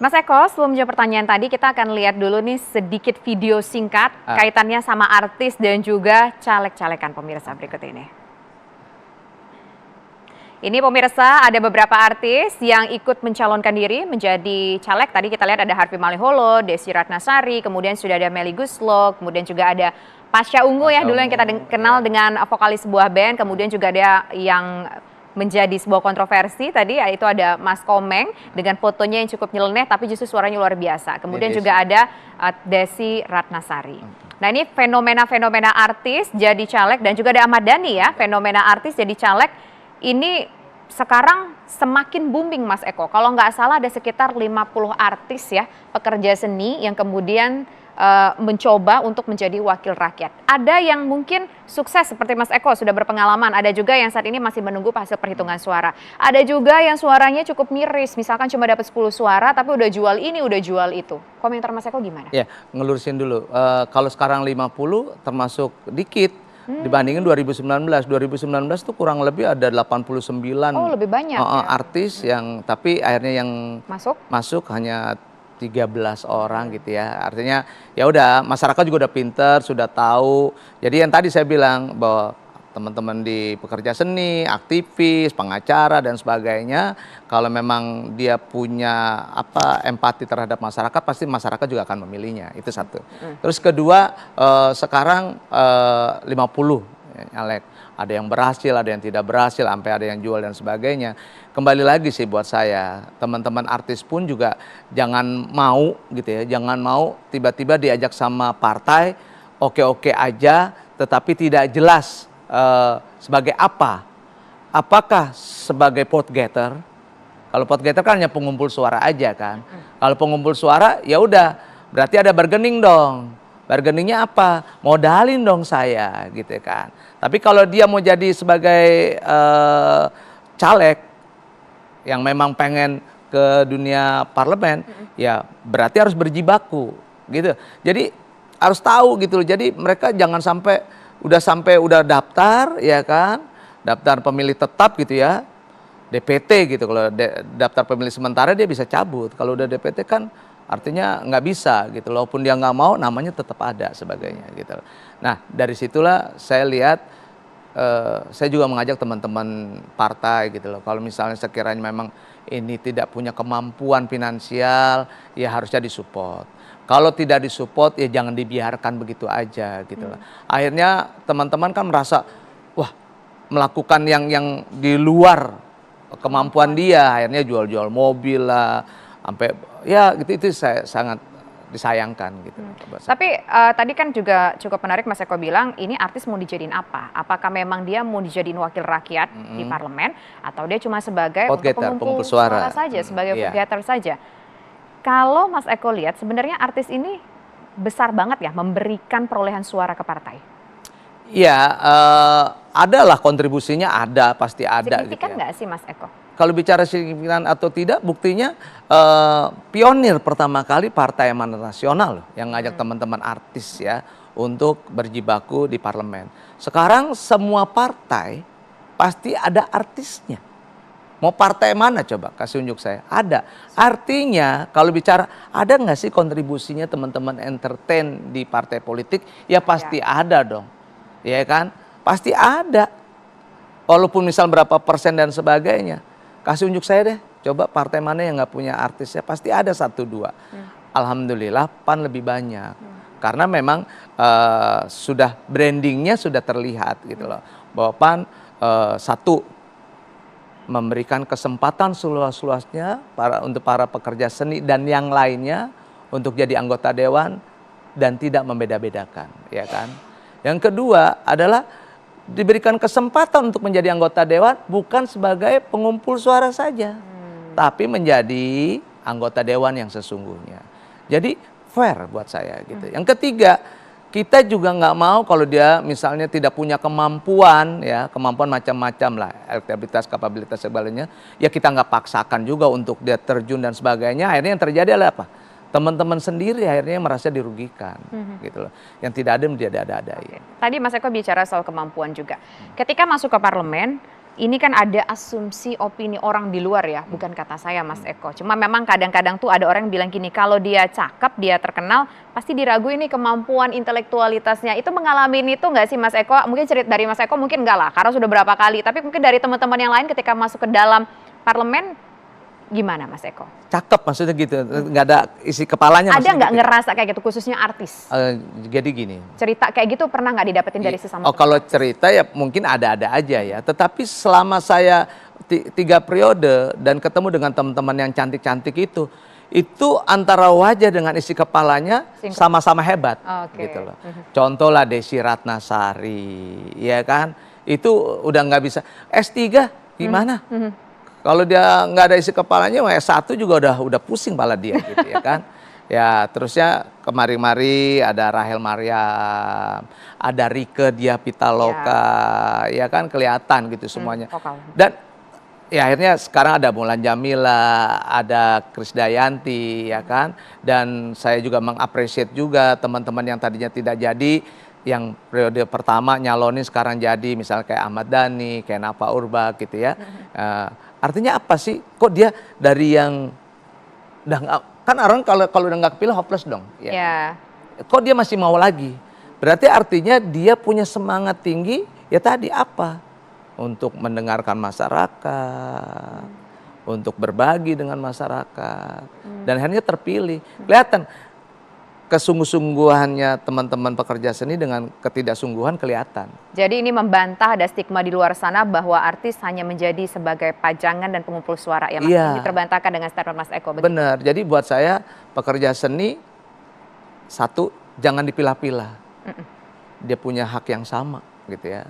Mas Eko, sebelum menjawab pertanyaan tadi, kita akan lihat dulu nih sedikit video singkat kaitannya sama artis dan juga caleg-calekan pemirsa berikut ini. Ini pemirsa, ada beberapa artis yang ikut mencalonkan diri menjadi caleg. Tadi kita lihat ada Harvey Maliholo, Desi Ratnasari, kemudian sudah ada Melly Goeslaw, kemudian juga ada Pasha Ungu ya, dulu yang kita kenal dengan vokalis sebuah band, kemudian juga ada yang menjadi sebuah kontroversi tadi, yaitu ada Mas Komeng dengan fotonya yang cukup nyeleneh tapi justru suaranya luar biasa. Kemudian juga ada Desi Ratnasari. Nah, ini fenomena-fenomena artis jadi caleg dan juga ada Ahmad Dhani ya, fenomena artis jadi caleg ini sekarang semakin booming Mas Eko. Kalau nggak salah ada sekitar 50 artis ya, pekerja seni yang kemudian mencoba untuk menjadi wakil rakyat. Ada yang mungkin sukses seperti Mas Eko sudah berpengalaman, ada juga yang saat ini masih menunggu hasil perhitungan suara. Ada juga yang suaranya cukup miris, misalkan cuma dapat 10 suara tapi udah jual ini, udah jual itu. Komentar Mas Eko gimana? Ya, ngelurusin dulu. Kalau sekarang 50 termasuk dikit dibandingin 2019. 2019 tuh kurang lebih ada 89 lebih banyak artis yang tapi akhirnya yang masuk hanya 13 orang gitu ya. Artinya ya udah masyarakat juga udah pinter, sudah tahu. Jadi yang tadi saya bilang bahwa teman-teman di pekerja seni, aktivis, pengacara dan sebagainya, kalau memang dia punya empati terhadap masyarakat, pasti masyarakat juga akan memilihnya. Itu satu. Terus kedua, sekarang 50 caleg. Ada yang berhasil, ada yang tidak berhasil, sampai ada yang jual dan sebagainya. Kembali lagi sih buat saya, teman-teman artis pun juga jangan mau gitu ya, jangan mau tiba-tiba diajak sama partai, oke-oke aja, tetapi tidak jelas sebagai apa. Apakah sebagai vote getter? Kalau vote getter kan hanya pengumpul suara aja kan. Kalau pengumpul suara ya udah, berarti ada bargaining dong. Bargainingnya apa? Modalin dong saya gitu kan. Tapi kalau dia mau jadi sebagai caleg yang memang pengen ke dunia parlemen, ya berarti harus berjibaku gitu. Jadi harus tahu gitu loh. Jadi mereka jangan sampai udah daftar ya kan, daftar pemilih tetap gitu ya, DPT gitu. Kalau daftar pemilih sementara dia bisa cabut. Kalau udah DPT kan artinya nggak bisa gitu, walaupun dia nggak mau namanya tetap ada sebagainya gitu. Nah dari situlah saya lihat, saya juga mengajak teman-teman partai gitu loh. Kalau misalnya sekiranya memang ini tidak punya kemampuan finansial, ya harusnya disupport. Kalau tidak disupport ya jangan dibiarkan begitu aja gitu loh. Akhirnya teman-teman kan merasa wah melakukan yang di luar kemampuan dia, akhirnya jual-jual mobil lah, sampai ya gitu, itu saya sangat disayangkan gitu. Tapi tadi kan juga cukup menarik Mas Eko bilang ini artis mau dijadiin apa? Apakah memang dia mau dijadiin wakil rakyat di parlemen atau dia cuma sebagai pengumpul suara saja, sebagai vote getter saja? Kalau Mas Eko lihat sebenarnya artis ini besar banget ya memberikan perolehan suara ke partai. Iya, adalah kontribusinya, ada, pasti ada. Signifikan nggak sih Mas Eko? Kalau bicara signifikan atau tidak, buktinya pionir pertama kali Partai Amanat Nasional yang ngajak teman-teman artis ya untuk berjibaku di parlemen. Sekarang semua partai pasti ada artisnya. Mau partai mana coba kasih unjuk saya? Ada. Artinya kalau bicara ada nggak sih kontribusinya teman-teman entertain di partai politik? Ya pasti ada dong. Ya kan? Pasti ada. Walaupun misal berapa persen dan sebagainya. Kasih unjuk saya deh, coba partai mana yang nggak punya artisnya, pasti ada 1-2. Alhamdulillah PAN lebih banyak, karena memang sudah brandingnya sudah terlihat gitu loh, bahwa PAN satu memberikan kesempatan seluas-luasnya untuk para pekerja seni dan yang lainnya untuk jadi anggota dewan dan tidak membeda-bedakan, ya kan. Yang kedua adalah diberikan kesempatan untuk menjadi anggota dewan bukan sebagai pengumpul suara saja, tapi menjadi anggota dewan yang sesungguhnya. Jadi fair buat saya gitu. Yang ketiga, kita juga nggak mau kalau dia misalnya tidak punya kemampuan ya, kemampuan macam-macam lah, elektabilitas, kapabilitas segalanya, ya kita nggak paksakan juga untuk dia terjun dan sebagainya. Akhirnya yang terjadi adalah apa? Teman-teman sendiri akhirnya merasa dirugikan gitu loh. Yang tidak ada dia ada-ada. Tadi Mas Eko bicara soal kemampuan juga. Ketika masuk ke parlemen, Ini kan ada asumsi opini orang di luar ya, bukan kata saya Mas Eko. Cuma memang kadang-kadang tuh ada orang yang bilang gini, kalau dia cakep, dia terkenal, pasti diraguin nih kemampuan intelektualitasnya. Itu mengalami itu nggak sih Mas Eko? Mungkin cerita dari Mas Eko mungkin nggak lah, karena sudah berapa kali. Tapi mungkin dari teman-teman yang lain ketika masuk ke dalam parlemen, gimana Mas Eko? Cakep maksudnya gitu, nggak ada isi kepalanya. Ada nggak ngerasa kayak gitu, khususnya artis? Jadi gini. Cerita kayak gitu pernah nggak didapetin dari sesama? Oh kalau cerita ya mungkin ada-ada aja ya. Tetapi selama saya 3 periode dan ketemu dengan teman-teman yang cantik-cantik itu antara wajah dengan isi kepalanya sama-sama hebat. Gitu loh. Contoh lah Desi Ratnasari, ya kan? Itu udah nggak bisa. S3 gimana? Kalau dia nggak ada isi kepalanya, S1 juga udah pusing pala dia gitu ya kan. Ya terusnya kemari-mari ada Rahel Mariam, ada Rieke Diah Pitaloka, ya kan kelihatan gitu semuanya. Dan ya akhirnya sekarang ada Mulan Jamila, ada Krisdayanti ya kan. Dan saya juga mengapresiasi juga teman-teman yang tadinya tidak jadi, yang periode pertama nyalonin sekarang jadi, misalnya kayak Ahmad Dhani, kayak Nafa Urbach gitu ya. Artinya apa sih? Kok dia dari yang udah nggak, kan orang kalau udah nggak kepilih hopeless dong. Ya. Kok dia masih mau lagi? Berarti artinya dia punya semangat tinggi. Ya tadi apa? Untuk mendengarkan masyarakat, untuk berbagi dengan masyarakat, dan akhirnya terpilih. Kelihatan kesungguh-sungguhannya teman-teman pekerja seni dengan ketidaksungguhan kelihatan. Jadi ini membantah ada stigma di luar sana bahwa artis hanya menjadi sebagai pajangan dan pengumpul suara ya Mas. Ini terbantahkan dengan statement Mas Eko. Benar. Jadi buat saya pekerja seni, satu, jangan dipilah-pilah. Dia punya hak yang sama gitu ya.